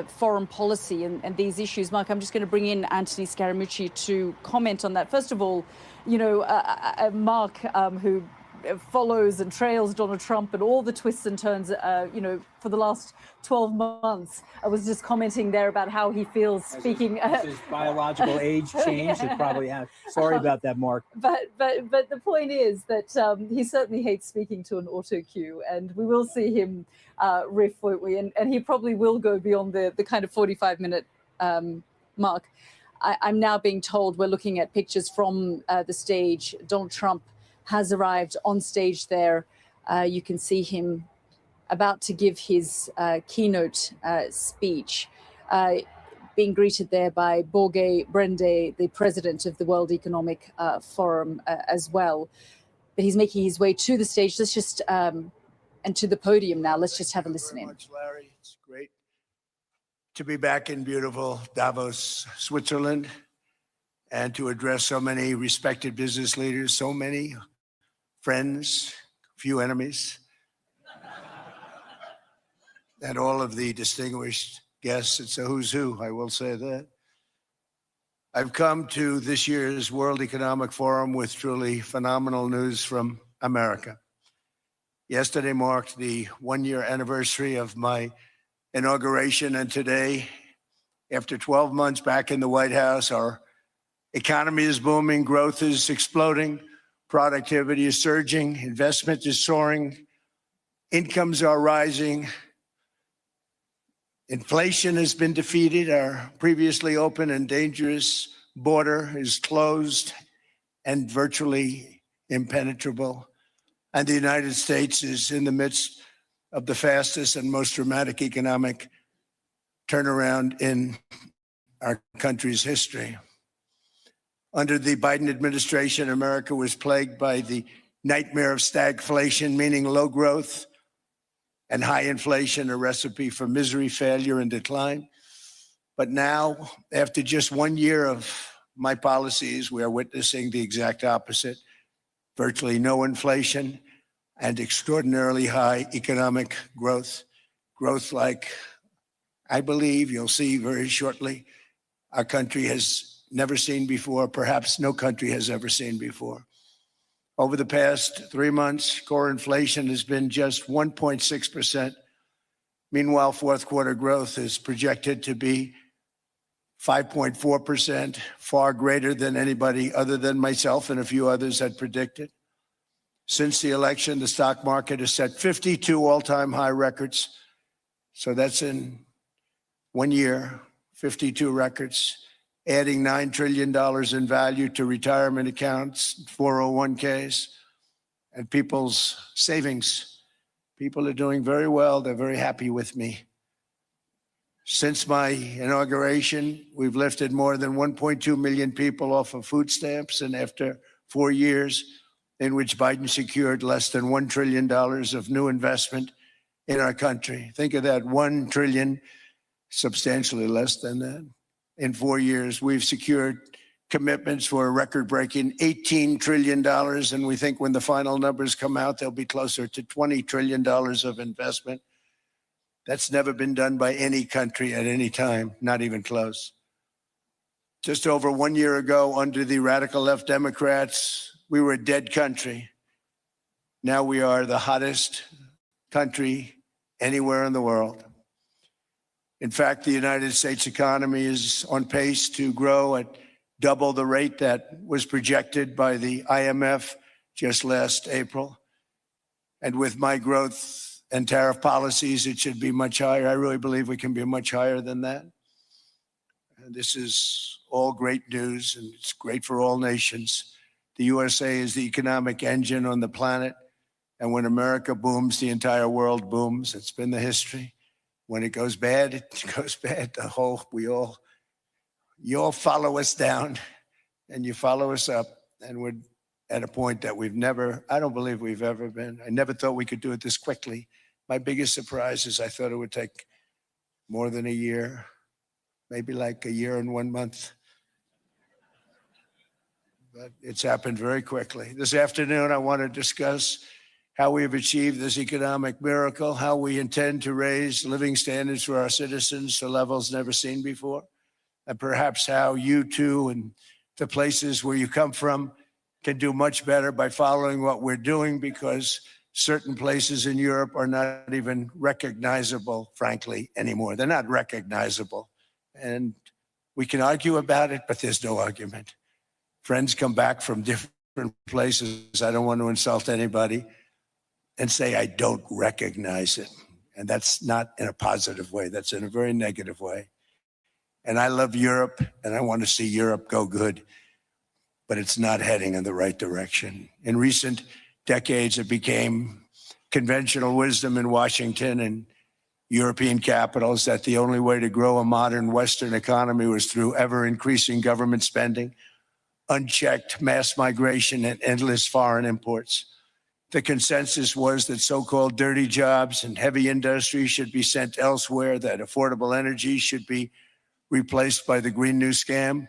foreign policy and these issues. Mark, I'm just going to bring in Anthony Scaramucci to comment on that. First of all, you know, Mark, who follows and trails Donald Trump and all the twists and turns, you know, for the last 12 months. I was just commenting there about how he feels speaking. His biological age changed. It probably has. Sorry about that, Mark. But the point is that he certainly hates speaking to an auto cue, and we will see him riff, won't we? And he probably will go beyond the kind of 45-minute mark. I'm now being told we're looking at pictures from the stage. Donald Trump has arrived on stage there. You can see him about to give his keynote speech, being greeted there by Borge Brende, the president of the World Economic Forum as well. But he's making his way to the stage. Let's just, and to the podium now. Let's just have a listen in. Thank you very much, Larry. It's great to be back in beautiful Davos, Switzerland, and to address so many respected business leaders, so many friends, few enemies, and all of the distinguished guests. It's a who's who, I will say that. I've come to this year's World Economic Forum with truly phenomenal news from America. Yesterday marked the one-year anniversary of my inauguration, and today, after 12 months back in the White House, our economy is booming, growth is exploding, productivity is surging, investment is soaring, incomes are rising, inflation has been defeated, our previously open and dangerous border is closed and virtually impenetrable, and the United States is in the midst of the fastest and most dramatic economic turnaround in our country's history. Under the Biden administration, America was plagued by the nightmare of stagflation, meaning low growth and high inflation, a recipe for misery, failure, and decline. But now, after just 1 year of my policies, we are witnessing the exact opposite. Virtually no inflation and extraordinarily high economic growth. Growth like I believe you'll see very shortly our country has never seen before, perhaps no country has ever seen before. Over the past 3 months, core inflation has been just 1.6%. Meanwhile, fourth quarter growth is projected to be 5.4%, far greater than anybody other than myself and a few others had predicted. Since the election, the stock market has set 52 all-time high records. So that's in 1 year, 52 records, adding $9 trillion in value to retirement accounts, 401ks, and people's savings. People are doing very well. They're very happy with me. Since my inauguration, we've lifted more than 1.2 million people off of food stamps, and after 4 years in which Biden secured less than $1 trillion of new investment in our country. Think of that, $1 trillion, substantially less than that. In 4 years, we've secured commitments for a record-breaking $18 trillion, and we think when the final numbers come out, they'll be closer to $20 trillion of investment. That's never been done by any country at any time, not even close. Just over 1 year ago, under the radical left Democrats, we were a dead country. Now we are the hottest country anywhere in the world. In fact, the United States economy is on pace to grow at double the rate that was projected by the IMF just last April. And with my growth and tariff policies, it should be much higher. I really believe we can be much higher than that. And this is all great news, and it's great for all nations. The USA is the economic engine on the planet. And when America booms, the entire world booms. It's been the history. When it goes bad, it goes bad. You all follow us down and you follow us up. And we're at a point that I don't believe we've ever been. I never thought we could do it this quickly. My biggest surprise is I thought it would take more than a year, maybe like a year and 1 month. But it's happened very quickly. This afternoon, I want to discuss how we have achieved this economic miracle, how we intend to raise living standards for our citizens to levels never seen before, and perhaps how you too and the places where you come from can do much better by following what we're doing, because certain places in Europe are not even recognizable, frankly, anymore. They're not recognizable. And we can argue about it, but there's no argument. Friends come back from different places. I don't want to insult anybody and say, I don't recognize it. And that's not in a positive way. That's in a very negative way. And I love Europe, and I want to see Europe go good, but it's not heading in the right direction. In recent decades, it became conventional wisdom in Washington and European capitals that the only way to grow a modern Western economy was through ever-increasing government spending, unchecked mass migration, and endless foreign imports. The consensus was that so-called dirty jobs and heavy industry should be sent elsewhere, that affordable energy should be replaced by the Green New Scam,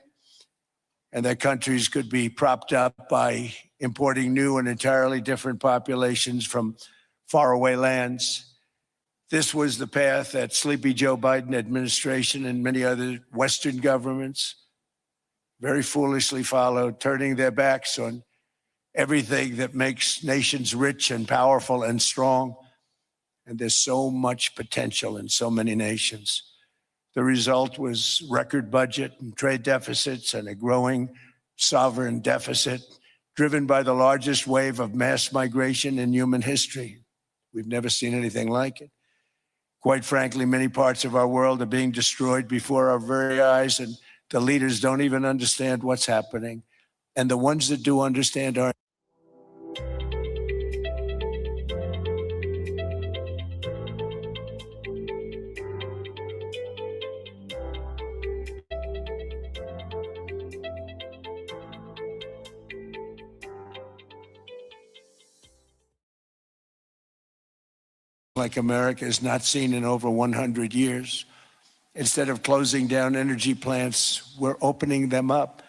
and that countries could be propped up by importing new and entirely different populations from faraway lands. This was the path that sleepy Joe Biden administration and many other Western governments very foolishly followed, turning their backs on everything that makes nations rich and powerful and strong. And there's so much potential in so many nations. The result was record budget and trade deficits and a growing sovereign deficit driven by the largest wave of mass migration in human history. We've never seen anything like it. Quite frankly, many parts of our world are being destroyed before our very eyes, and the leaders don't even understand what's happening. And the ones that do understand are like America is not seen in over 100 years. Instead of closing down energy plants, we're opening them up.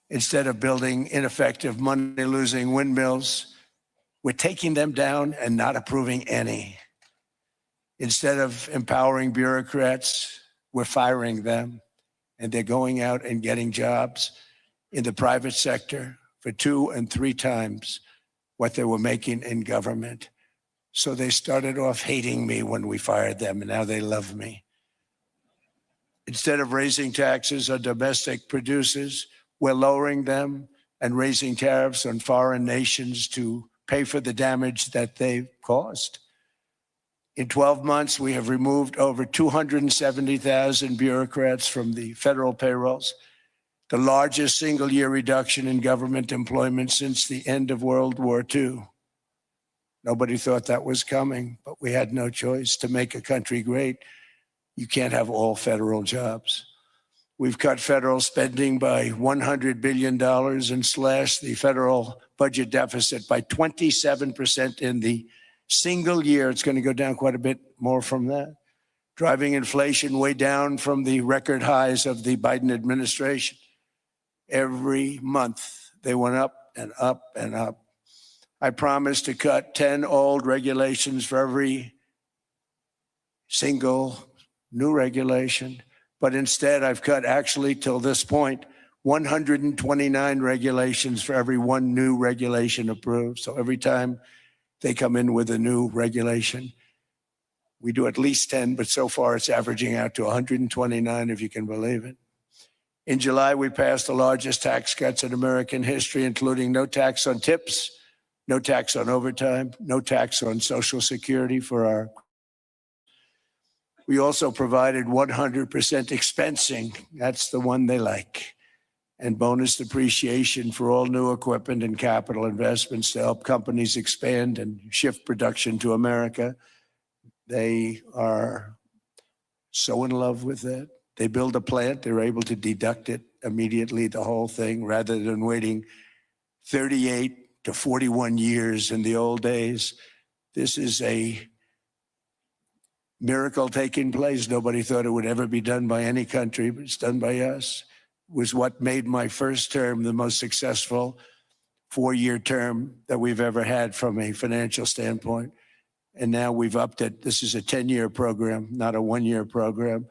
Instead of building ineffective, money-losing windmills, we're taking them down and not approving any. Instead of empowering bureaucrats, we're firing them, and they're going out and getting jobs in the private sector for 2 and 3 times what they were making in government. So they started off hating me when we fired them, and now they love me. Instead of raising taxes on domestic producers, we're lowering them and raising tariffs on foreign nations to pay for the damage that they've caused. In 12 months, we have removed over 270,000 bureaucrats from the federal payrolls, the largest single-year reduction in government employment since the end of World War II. Nobody thought that was coming, but we had no choice. To make a country great, you can't have all federal jobs. We've cut federal spending by $100 billion and slashed the federal budget deficit by 27% in the single year. It's going to go down quite a bit more from that, driving inflation way down from the record highs of the Biden administration. Every month, they went up and up and up. I promised to cut 10 old regulations for every single new regulation, but instead I've cut, actually till this point, 129 regulations for every one new regulation approved. So every time they come in with a new regulation, we do at least 10, but so far it's averaging out to 129, if you can believe it. In July, we passed the largest tax cuts in American history, including no tax on tips, no tax on overtime, no tax on Social Security for our. We also provided 100% expensing. That's the one they like. And bonus depreciation for all new equipment and capital investments to help companies expand and shift production to America. They are so in love with that. They build a plant, they're able to deduct it immediately, the whole thing, rather than waiting 38 to 41 years in the old days. This is a miracle taking place. Nobody thought it would ever be done by any country, but it's done by us. It was what made my first term the most successful 4-year term that we've ever had from a financial standpoint. And now we've upped it. This is a 10-year program, not a 1-year program,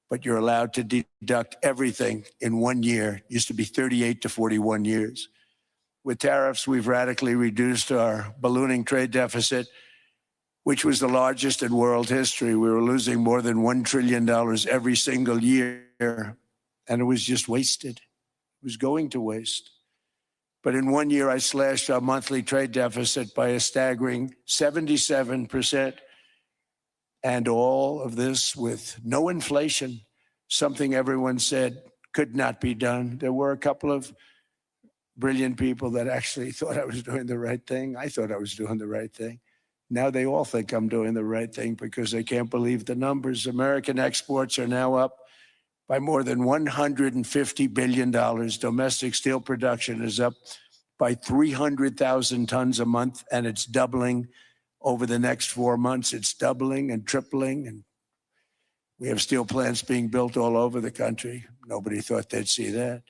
but you're allowed to deduct everything in 1 year. It used to be 38 to 41 years. With tariffs, we've radically reduced our ballooning trade deficit, which was the largest in world history. We were losing more than $1 trillion every single year, and it was just wasted. It was going to waste. But in 1 year, I slashed our monthly trade deficit by a staggering 77%. And all of this with no inflation, something everyone said could not be done. There were a couple of brilliant people that actually thought I was doing the right thing. I thought I was doing the right thing. Now they all think I'm doing the right thing because they can't believe the numbers. American exports are now up by more than $150 billion. Domestic steel production is up by 300,000 tons a month, and it's doubling over the next 4 months. It's doubling and tripling, and we have steel plants being built all over the country. Nobody thought they'd see that.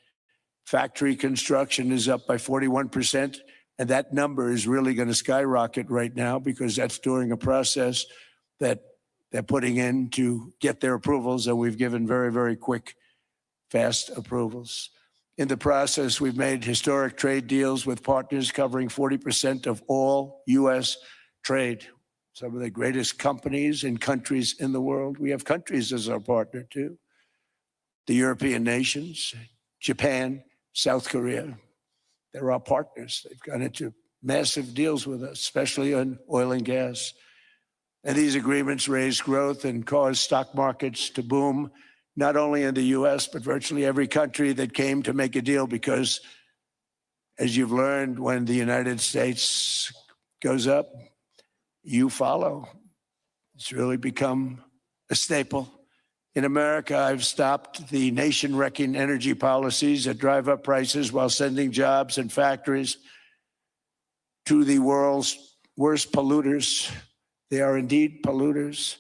Factory construction is up by 41%, and that number is really going to skyrocket right now because that's during a process that they're putting in to get their approvals, and we've given very, very quick, fast approvals. In the process, we've made historic trade deals with partners covering 40% of all U.S. trade. Some of the greatest companies and countries in the world. We have countries as our partner, too. The European nations, Japan, South Korea. They're our partners. They've gone into massive deals with us, especially on oil and gas. And these agreements raise growth and cause stock markets to boom, not only in the U.S., but virtually every country that came to make a deal, because as you've learned, when the United States goes up, you follow. It's really become a staple. In America, I've stopped the nation-wrecking energy policies that drive up prices while sending jobs and factories to the world's worst polluters. They are indeed polluters.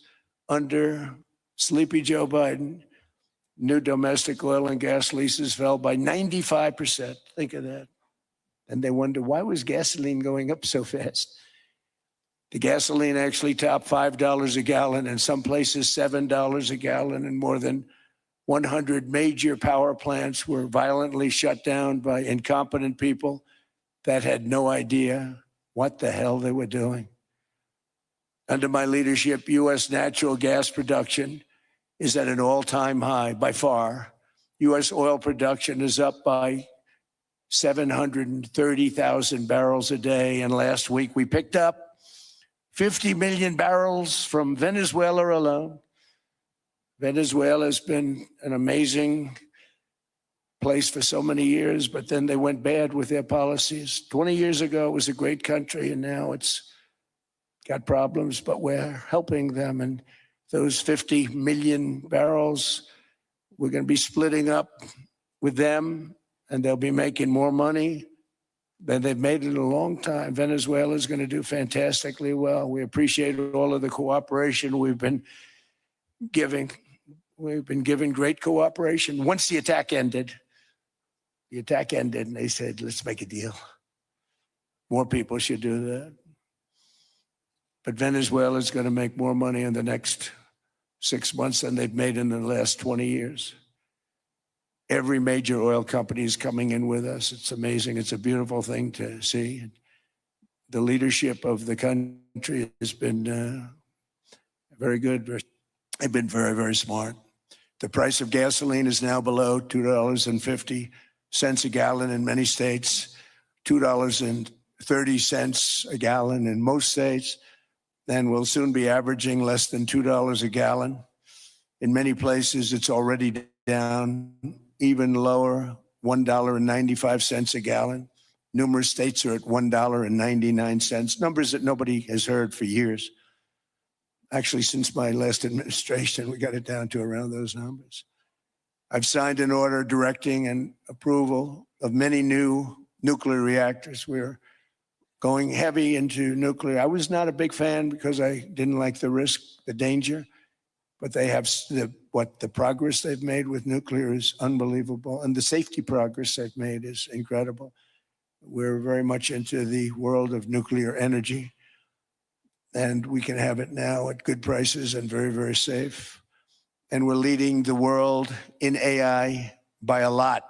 Under sleepy Joe Biden, new domestic oil and gas leases fell by 95%. Think of that. And they wonder, why was gasoline going up so fast? The gasoline actually topped $5 a gallon, and some places $7 a gallon, and more than 100 major power plants were violently shut down by incompetent people that had no idea what the hell they were doing. Under my leadership, U.S. natural gas production is at an all-time high by far. U.S. oil production is up by 730,000 barrels a day. And last week we picked up 50 million barrels from Venezuela alone. Venezuela has been an amazing place for so many years, but then they went bad with their policies. 20 years ago, it was a great country, and now it's got problems, but we're helping them. And those 50 million barrels, we're going to be splitting up with them, and they'll be making more money than they've made in a long time. Venezuela is going to do fantastically well. We appreciate all of the cooperation we've been giving. We've been given great cooperation. Once the attack ended, and they said, let's make a deal. More people should do that. But Venezuela is going to make more money in the next 6 months than they've made in the last 20 years. Every major oil company is coming in with us. It's amazing. It's a beautiful thing to see. The leadership of the country has been very good. They've been very, very smart. The price of gasoline is now below $2.50 a gallon in many states, $2.30 a gallon in most states. Then we'll soon be averaging less than $2 a gallon. In many places, it's already down even lower, $1.95 a gallon. Numerous states are at $1.99, numbers that nobody has heard for years. Actually, since my last administration, we got it down to around those numbers. I've signed an order directing and approval of many new nuclear reactors. We're going heavy into nuclear. I was not a big fan because I didn't like the risk, the danger, but they have the progress they've made with nuclear is unbelievable, and the safety progress they've made is incredible. We're very much into the world of nuclear energy, and we can have it now at good prices and very, very safe. And we're leading the world in AI by a lot.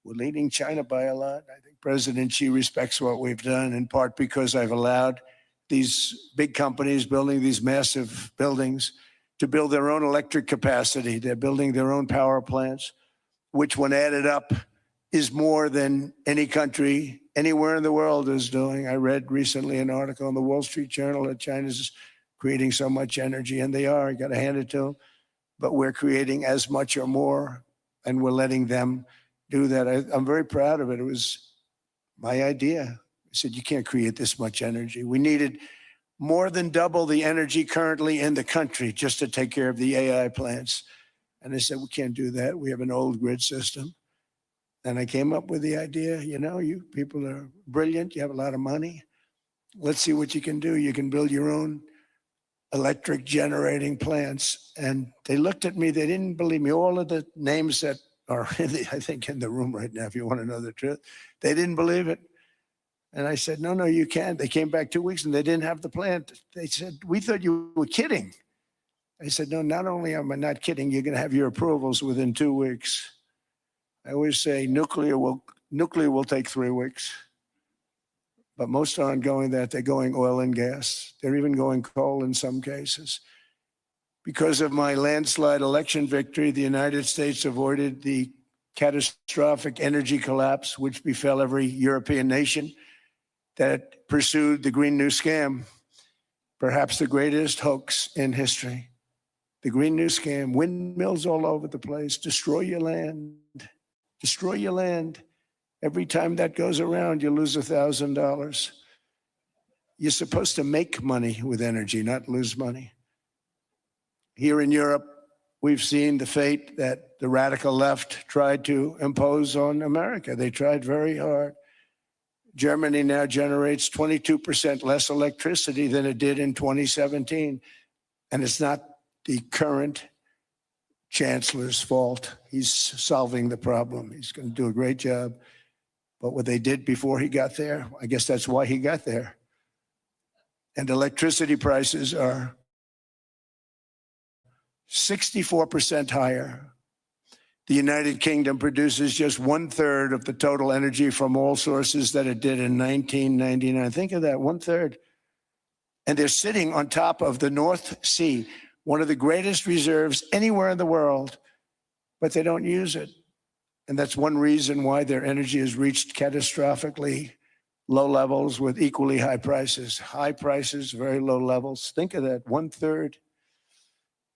We're leading China by a lot. I think President Xi respects what we've done, in part because I've allowed these big companies building these massive buildings to build their own electric capacity. They're building their own power plants, which when added up is more than any country anywhere in the world is doing. I read recently an article in the Wall Street Journal that China's creating so much energy, and they are. You got to hand it to them. But we're creating as much or more, and we're letting them do that. I'm very proud of it. It was my idea. I said, you can't create this much energy. We needed more than double the energy currently in the country just to take care of the AI plants. And I said, we can't do that. We have an old grid system. And I came up with the idea, you know, you people are brilliant. You have a lot of money. Let's see what you can do. You can build your own electric generating plants. And they looked at me. They didn't believe me. All of the names that are, I think, in the room right now, if you want to know the truth, they didn't believe it. And I said, no, you can't. They came back 2 weeks and they didn't have the plant. They said, we thought you were kidding. I said, no, not only am I not kidding, you're going to have your approvals within 2 weeks. I always say nuclear will take 3 weeks. But most aren't going that. They're going oil and gas. They're even going coal in some cases. Because of my landslide election victory, the United States avoided the catastrophic energy collapse which befell every European nation that pursued the Green New Scam, perhaps the greatest hoax in history. The Green New Scam, windmills all over the place, destroy your land, destroy your land. Every time that goes around, you lose $1,000. You're supposed to make money with energy, not lose money. Here in Europe, we've seen the fate that the radical left tried to impose on America. They tried very hard. Germany now generates 22% less electricity than it did in 2017. And it's not the current chancellor's fault. He's solving the problem. He's going to do a great job. But what they did before he got there, I guess that's why he got there. And electricity prices are 64% higher. The United Kingdom produces just 1/3 of the total energy from all sources that it did in 1999. Think of that, 1/3. And they're sitting on top of the North Sea, one of the greatest reserves anywhere in the world, but they don't use it. And that's one reason why their energy has reached catastrophically low levels with equally high prices. High prices, very low levels. Think of that, 1/3.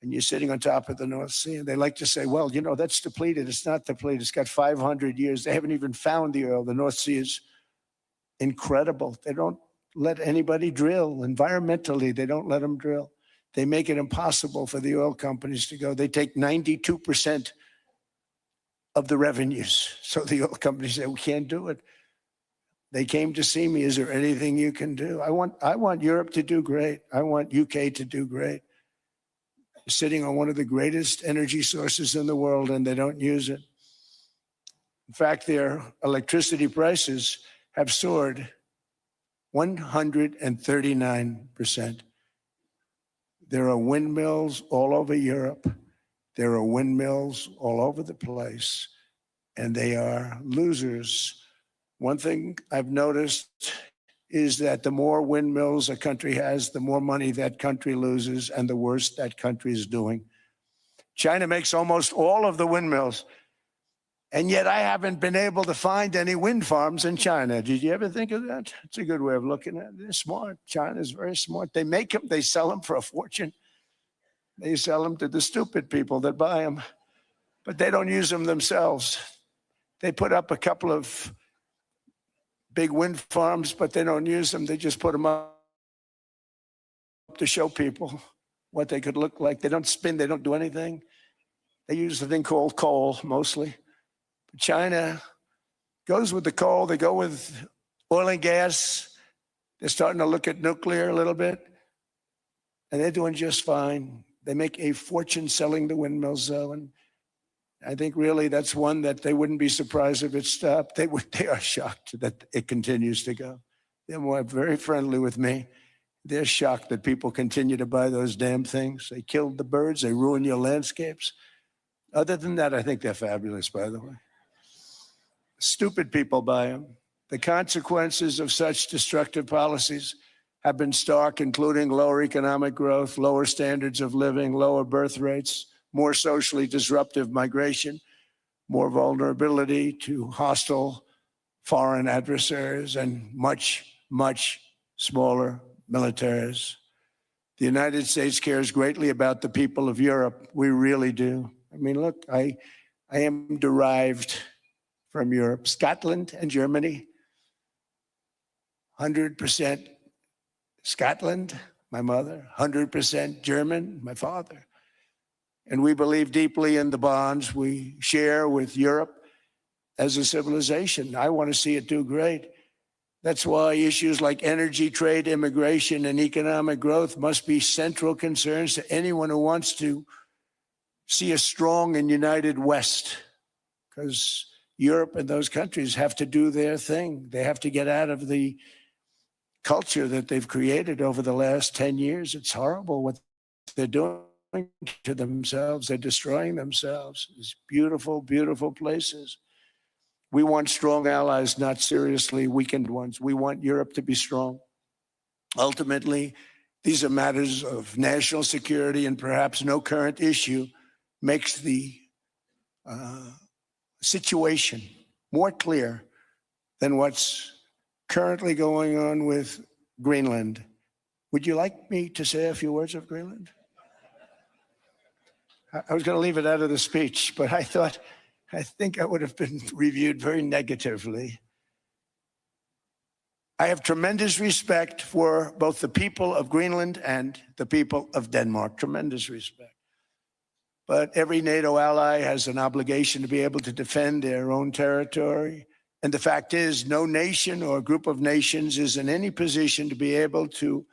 And you're sitting on top of the North Sea. And they like to say, well, you know, that's depleted. It's not depleted. It's got 500 years. They haven't even found the oil. The North Sea is incredible. They don't let anybody drill. Environmentally, they don't let them drill. They make it impossible for the oil companies to go. They take 92% of the revenues. So the oil companies say, we can't do it. They came to see me. Is there anything you can do? I want Europe to do great. I want UK to do great. Sitting on one of the greatest energy sources in the world, and they don't use it. In fact, their electricity prices have soared 139%. There are windmills all over Europe. There are windmills all over the place, and they are losers. One thing I've noticed is that the more windmills a country has, the more money that country loses and the worse that country is doing. China makes almost all of the windmills, and yet I haven't been able to find any wind farms in China. Did you ever think of that? It's a good way of looking at it. They're smart. China is very smart. They make them, they sell them for a fortune. They sell them to the stupid people that buy them, but they don't use them themselves. They put up a couple of big wind farms, but they don't use them. They just put them up to show people what they could look like. They don't spin, they don't do anything. They use a thing called coal mostly. China goes with the coal, they go with oil and gas. They're starting to look at nuclear a little bit, and they're doing just fine. They make a fortune selling the windmills though, and I think really that's one that they wouldn't be surprised if it stopped. They are shocked that it continues to go. They're very friendly with me. They're shocked that people continue to buy those damn things. They killed the birds. They ruin your landscapes. Other than that, I think they're fabulous, by the way. Stupid people buy them. The consequences of such destructive policies have been stark, including lower economic growth, lower standards of living, lower birth rates, more socially disruptive migration, more vulnerability to hostile foreign adversaries, and much, much smaller militaries. The United States cares greatly about the people of Europe. We really do. I mean, look, I am derived from Europe, Scotland and Germany. 100% Scotland, my mother, 100% German, my father. And we believe deeply in the bonds we share with Europe as a civilization. I want to see it do great. That's why issues like energy, trade, immigration, and economic growth must be central concerns to anyone who wants to see a strong and united West, because Europe and those countries have to do their thing. They have to get out of the culture that they've created over the last 10 years. It's horrible what they're doing to themselves. They're destroying themselves. These beautiful, beautiful places. We want strong allies, not seriously weakened ones. We want Europe to be strong. Ultimately, these are matters of national security, and perhaps no current issue makes the situation more clear than what's currently going on with Greenland. Would you like me to say a few words of Greenland? I was going to leave it out of the speech, but I think I would have been reviewed very negatively. I have tremendous respect for both the people of Greenland and the people of Denmark, tremendous respect. But every NATO ally has an obligation to be able to defend their own territory. And the fact is, no nation or group of nations is in any position to be able to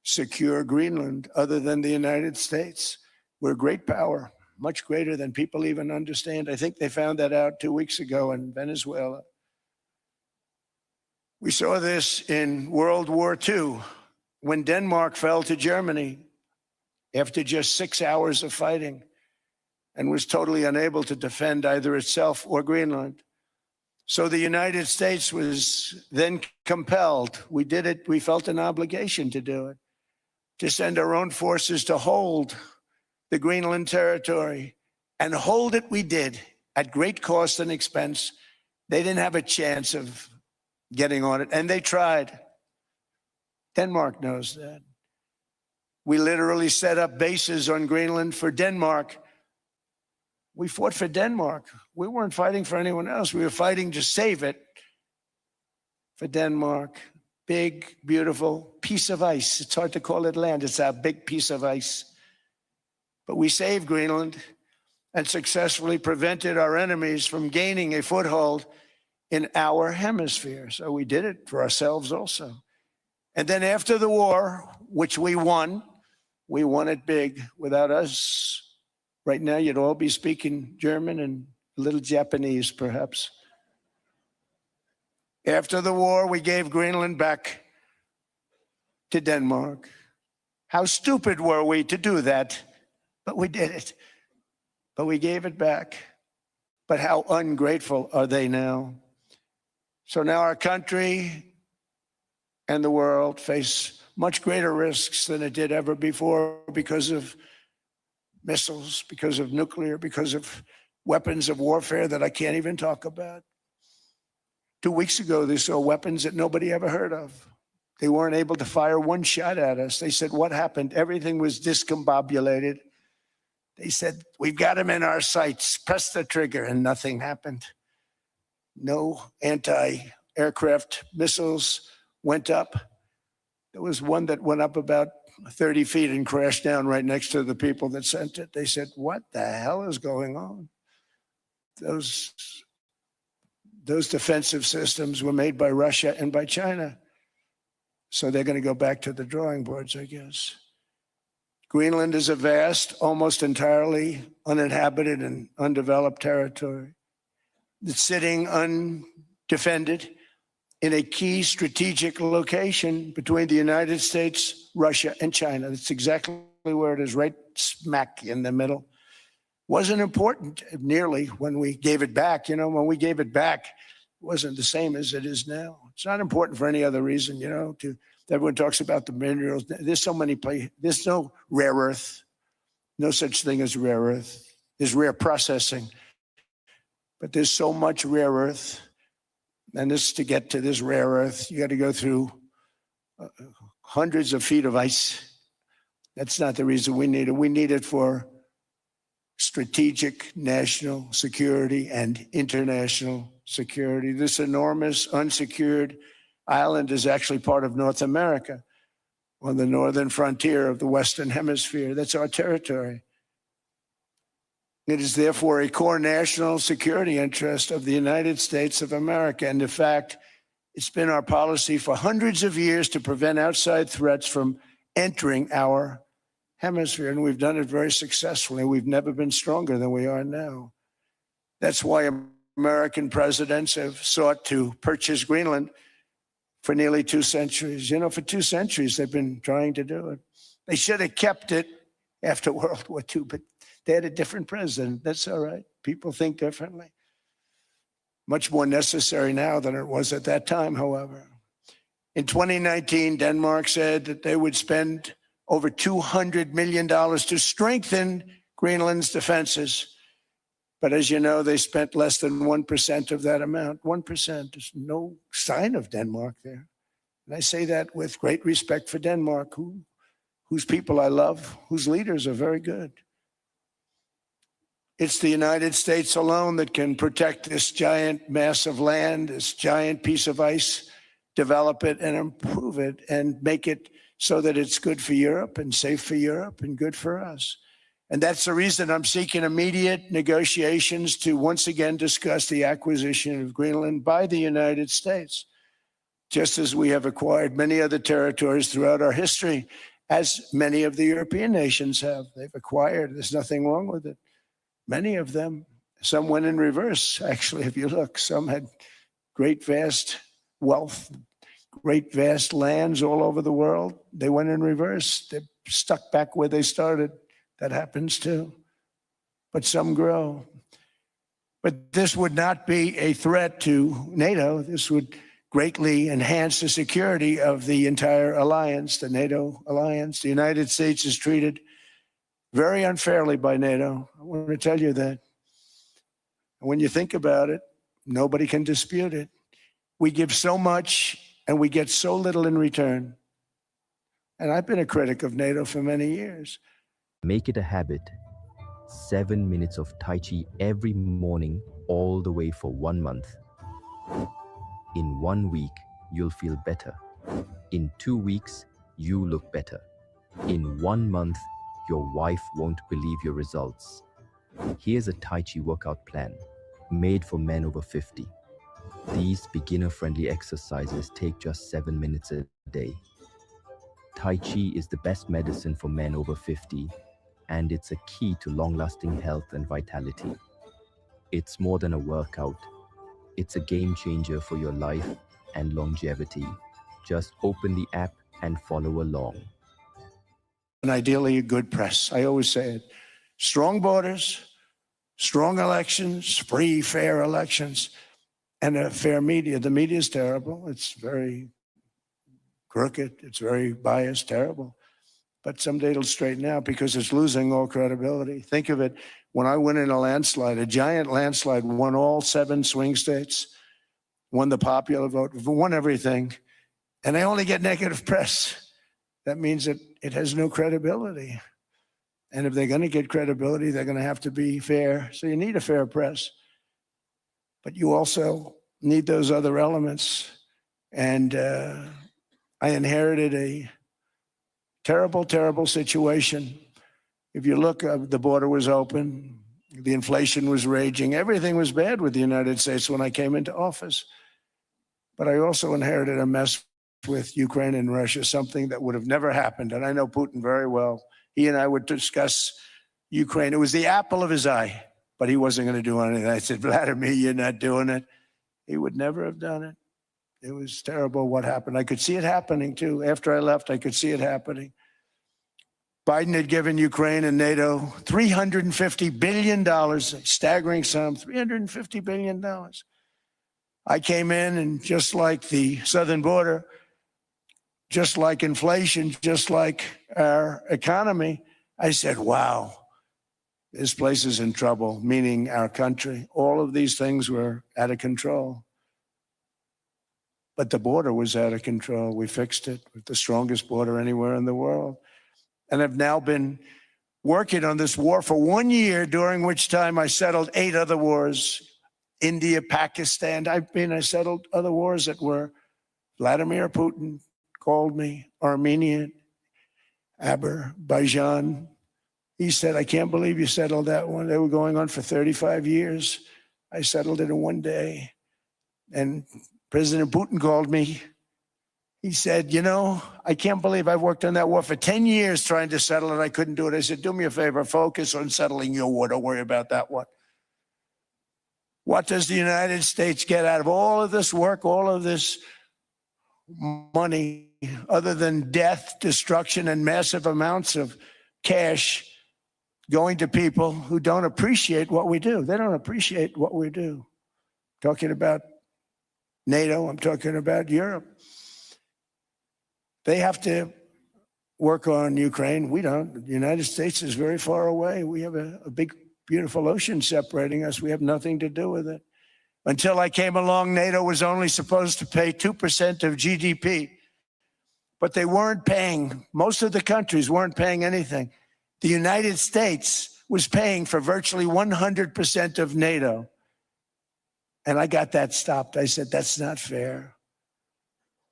secure Greenland other than the United States. We're a great power, much greater than people even understand. I think they found that out 2 weeks ago in Venezuela. We saw this in World War II, when Denmark fell to Germany after just 6 hours of fighting and was totally unable to defend either itself or Greenland. So the United States was then compelled, we did it, we felt an obligation to do it, to send our own forces to hold the Greenland territory, and hold it we did at great cost and expense. They didn't have a chance of getting on it, and they tried. Denmark knows that. We literally set up bases on Greenland for Denmark. We fought for Denmark. We weren't fighting for anyone else. We were fighting to save it for Denmark. Big, beautiful piece of ice. It's hard to call it land. It's a big piece of ice. But we saved Greenland and successfully prevented our enemies from gaining a foothold in our hemisphere. So we did it for ourselves also. And then after the war, which we won it big. Without us, right now you'd all be speaking German and a little Japanese, perhaps. After the war, we gave Greenland back to Denmark. How stupid were we to do that? But we did it. But we gave it back. But how ungrateful are they now? So now our country and the world face much greater risks than it did ever before because of missiles, because of nuclear, because of weapons of warfare that I can't even talk about. 2 weeks ago, they saw weapons that nobody ever heard of. They weren't able to fire one shot at us. They said, what happened? Everything was discombobulated. They said, we've got them in our sights. Press the trigger, and nothing happened. No anti-aircraft missiles went up. There was one that went up about 30 feet and crashed down right next to the people that sent it. They said, what the hell is going on? Those defensive systems were made by Russia and by China. So they're going to go back to the drawing boards, I guess. Greenland is a vast, almost entirely uninhabited and undeveloped territory that's sitting undefended in a key strategic location between the United States, Russia, and China. That's exactly where it is, right smack in the middle. Wasn't important nearly when we gave it back. You know, when we gave it back, it wasn't the same as it is now. It's not important for any other reason, you know, everyone talks about the minerals. There's so many places. There's no rare earth, no such thing as rare earth. There's rare processing, but there's so much rare earth. And to get to this rare earth, you got to go through hundreds of feet of ice. That's not the reason we need it. We need it for strategic national security and international security. This enormous unsecured island is actually part of North America, on the northern frontier of the Western Hemisphere. That's our territory. It is therefore a core national security interest of the United States of America. And in fact, it's been our policy for hundreds of years to prevent outside threats from entering our hemisphere. And we've done it very successfully. We've never been stronger than we are now. That's why American presidents have sought to purchase Greenland for nearly 2 centuries. You know, for 2 centuries, they've been trying to do it. They should have kept it after World War II, but they had a different president. That's all right. People think differently. Much more necessary now than it was at that time, however. In 2019, Denmark said that they would spend over $200 million to strengthen Greenland's defenses. But as you know, they spent less than 1% of that amount. 1%. There's no sign of Denmark there. And I say that with great respect for Denmark, whose people I love, whose leaders are very good. It's the United States alone that can protect this giant mass of land, this giant piece of ice, develop it and improve it and make it so that it's good for Europe and safe for Europe and good for us. And that's the reason I'm seeking immediate negotiations to once again discuss the acquisition of Greenland by the United States, just as we have acquired many other territories throughout our history, as many of the European nations have. They've acquired, there's nothing wrong with it. Many of them, some went in reverse, actually, if you look. Some had great, vast wealth, great, vast lands all over the world. They went in reverse. They're stuck back where they started. That happens too. But some grow. But this would not be a threat to NATO. This would greatly enhance the security of the entire alliance, the NATO alliance. The United States is treated very unfairly by NATO. I want to tell you that. And when you think about it, nobody can dispute it. We give so much and we get so little in return. And I've been a critic of NATO for many years. Make it a habit. 7 minutes of Tai Chi every morning, all the way for 1 month. In 1 week, you'll feel better. In 2 weeks, you look better. In 1 month, your wife won't believe your results. Here's a Tai Chi workout plan, made for men over 50. These beginner-friendly exercises take just 7 minutes a day. Tai Chi is the best medicine for men over 50, and it's a key to long-lasting health and vitality. It's more than a workout. It's a game changer for your life and longevity. Just open the app and follow along. And ideally, a good press. I always say it. Strong borders, strong elections, free, fair elections, and a fair media. The media is terrible. It's very crooked. It's very biased, terrible. But someday it'll straighten out because it's losing all credibility. Think of it. When I went in a landslide, a giant landslide, won all 7 swing states, won the popular vote, won everything, and I only get negative press. That means that it has no credibility. And if they're going to get credibility, they're going to have to be fair. So you need a fair press. But you also need those other elements. And I inherited a terrible, terrible situation. If you look, the border was open. The inflation was raging. Everything was bad with the United States when I came into office. But I also inherited a mess with Ukraine and Russia, something that would have never happened. And I know Putin very well. He and I would discuss Ukraine. It was the apple of his eye, but he wasn't going to do anything. I said, Vladimir, you're not doing it. He would never have done it. It was terrible what happened. I could see it happening too. After I left, I could see it happening. Biden had given Ukraine and NATO $350 billion, a staggering sum, $350 billion. I came in and just like the southern border, just like inflation, just like our economy, I said, wow, this place is in trouble, meaning our country. All of these things were out of control. But the border was out of control. We fixed it with the strongest border anywhere in the world. And I've now been working on this war for 1 year, during which time I settled 8 other wars. India, Pakistan. I settled other wars that were Vladimir Putin called me, Armenia, Azerbaijan. He said, I can't believe you settled that one. They were going on for 35 years. I settled it in 1 day. And President Putin called me. He said, you know, I can't believe I've worked on that war for 10 years trying to settle it. I couldn't do it. I said, do me a favor, focus on settling your war. Don't worry about that one. What does the United States get out of all of this work, all of this money, other than death, destruction, and massive amounts of cash going to people who don't appreciate what we do? They don't appreciate what we do. Talking about NATO, I'm talking about Europe. They have to work on Ukraine. We don't. The United States is very far away. We have a big, beautiful ocean separating us. We have nothing to do with it. Until I came along, NATO was only supposed to pay 2% of GDP. But they weren't paying, most of the countries weren't paying anything. The United States was paying for virtually 100% of NATO. And I got that stopped. I said, that's not fair.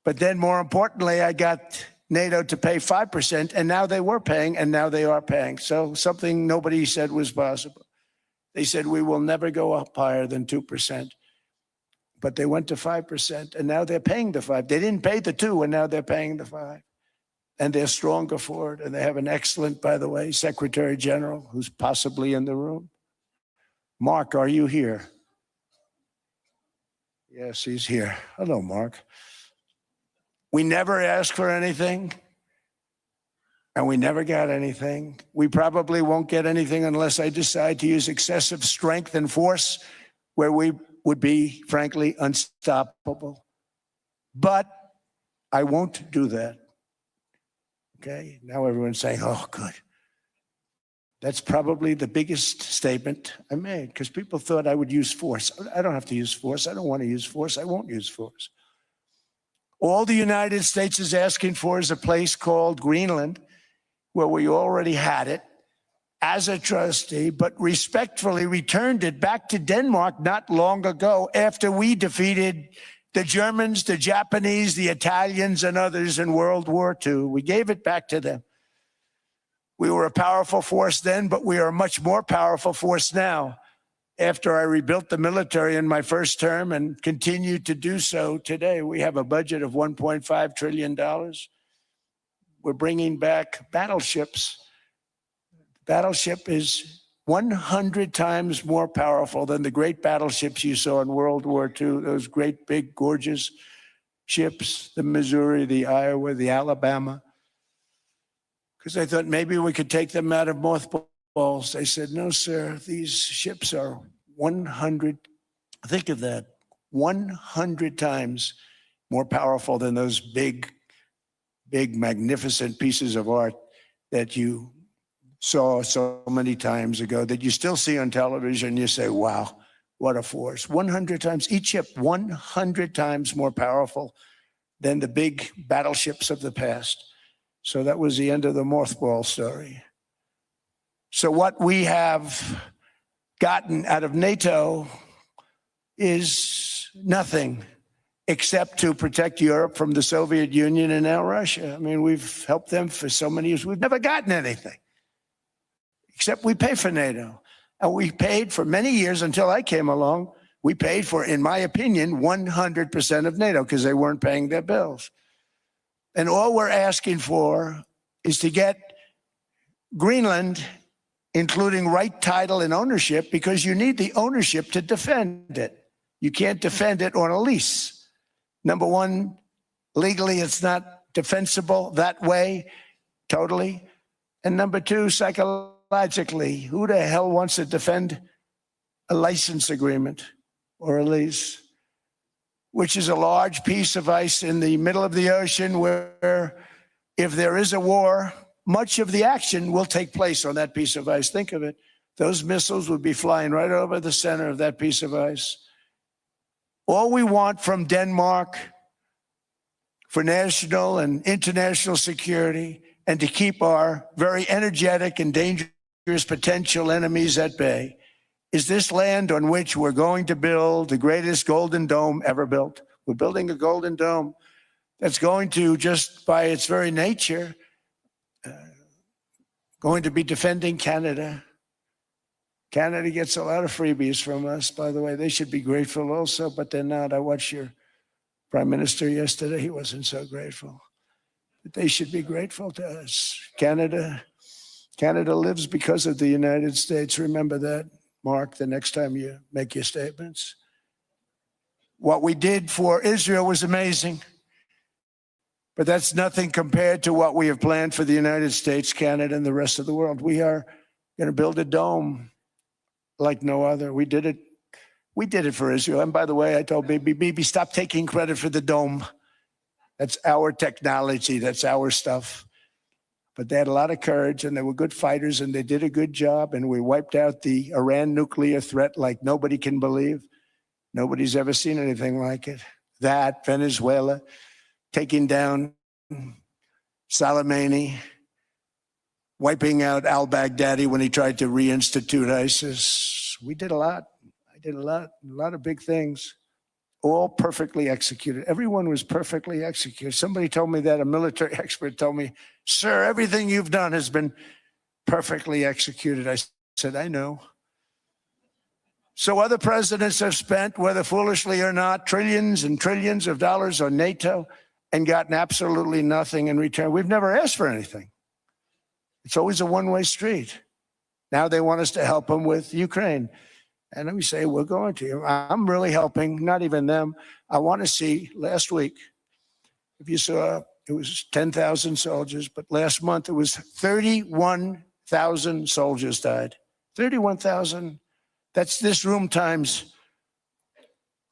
But then more importantly, I got NATO to pay 5%, and now they were paying, and now they are paying. So something nobody said was possible. They said, we will never go up higher than 2%. But they went to 5%, and now they're paying the 5. They didn't pay the 2, and now they're paying the 5. And they're stronger for it, and they have an excellent, by the way, Secretary General, who's possibly in the room. Mark, are you here? Yes, he's here. Hello, Mark. We never asked for anything, and we never got anything. We probably won't get anything unless I decide to use excessive strength and force, where we would be, frankly, unstoppable. But I won't do that. Okay? Now everyone's saying, oh, good. That's probably the biggest statement I made, because people thought I would use force. I don't have to use force. I don't want to use force. I won't use force. All the United States is asking for is a place called Greenland, where we already had it as a trustee, but respectfully returned it back to Denmark not long ago after we defeated the Germans, the Japanese, the Italians, and others in World War II. We gave it back to them. We were a powerful force then, but we are a much more powerful force now, after I rebuilt the military in my first term and continue to do so today. We have a budget of $1.5 trillion. We're bringing back battleships. Battleship is 100 times more powerful than the great battleships you saw in World War II, those great, big, gorgeous ships, the Missouri, the Iowa, the Alabama. Because I thought maybe we could take them out of mothballs. They said, no, sir, these ships are 100, think of that, 100 times more powerful than those big, magnificent pieces of art that you saw so many times ago, that you still see on television. You say, wow, what a force. 100 times, each ship 100 times more powerful than the big battleships of the past. So that was the end of the mothball story. So what we have gotten out of NATO is nothing except to protect Europe from the Soviet Union and now Russia. I mean, we've helped them for so many years. We've never gotten anything, except we pay for NATO. And we paid for many years until I came along. We paid for, in my opinion, 100% of NATO because they weren't paying their bills. And all we're asking for is to get Greenland, including right title and ownership, because you need the ownership to defend it. You can't defend it on a lease. Number one, legally, it's not defensible that way, totally. And number two, psychologically, who the hell wants to defend a license agreement or a lease, which is a large piece of ice in the middle of the ocean where if there is a war, much of the action will take place on that piece of ice. Think of it. Those missiles would be flying right over the center of that piece of ice. All we want from Denmark for national and international security and to keep our very energetic and dangerous potential enemies at bay is this land on which we're going to build the greatest golden dome ever built. We're building a golden dome that's going to, just by its very nature, going to be defending Canada. Canada gets a lot of freebies from us, by the way. They should be grateful also, but they're not. I watched your Prime Minister yesterday. He wasn't so grateful. But they should be grateful to us. Canada lives because of the United States. Remember that, Mark, the next time you make your statements. What we did for Israel was amazing. But that's nothing compared to what we have planned for the United States, Canada, and the rest of the world. We are going to build a dome like no other. We did it for Israel. And by the way, I told Bibi, stop taking credit for the dome. That's our technology. That's our stuff. But they had a lot of courage, and they were good fighters, and they did a good job, and we wiped out the Iran nuclear threat like nobody can believe. Nobody's ever seen anything like it. That, Venezuela, taking down Soleimani, wiping out al-Baghdadi when he tried to reinstitute ISIS. We did a lot. I did a lot of big things, all perfectly executed. Everyone was perfectly executed. Somebody told me that, a military expert told me, sir, everything you've done has been perfectly executed. I said, I know. So other presidents have spent, whether foolishly or not, trillions and trillions of dollars on NATO and gotten absolutely nothing in return. We've never asked for anything. It's always a one-way street. Now they want us to help them with Ukraine. And let me say, we're going to. I'm really helping, not even them. I want to see, last week, if you saw, it was 10,000 soldiers, but last month it was 31,000 soldiers died. 31,000. That's this room times,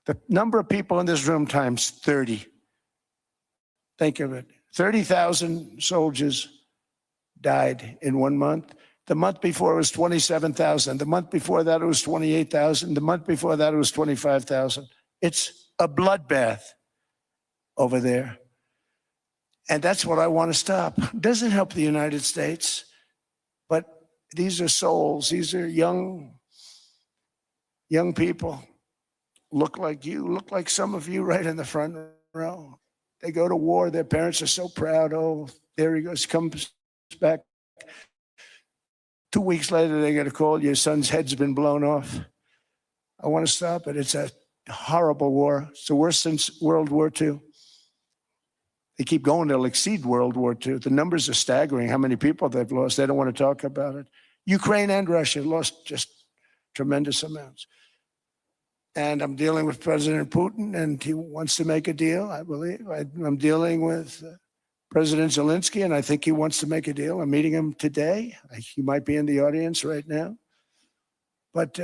the number of people in this room times 30. Think of it. 30,000 soldiers died in 1 month. The month before it was 27,000. The month before that it was 28,000. The month before that it was 25,000. It's a bloodbath over there. And that's what I want to stop. It doesn't help the United States, but these are souls. These are young people. Look like you, look like some of you right in the front row. They go to war. Their parents are so proud. Oh, there he goes, comes back. 2 weeks later, they get a call, your son's head's been blown off. I want to stop it. It's a horrible war. It's the worst since World War II. They keep going, they'll exceed World War II. The numbers are staggering, how many people they've lost. They don't want to talk about it. Ukraine and Russia lost just tremendous amounts. And I'm dealing with President Putin, and he wants to make a deal, I believe. I'm dealing with President Zelensky, and I think he wants to make a deal. I'm meeting him today. He might be in the audience right now. But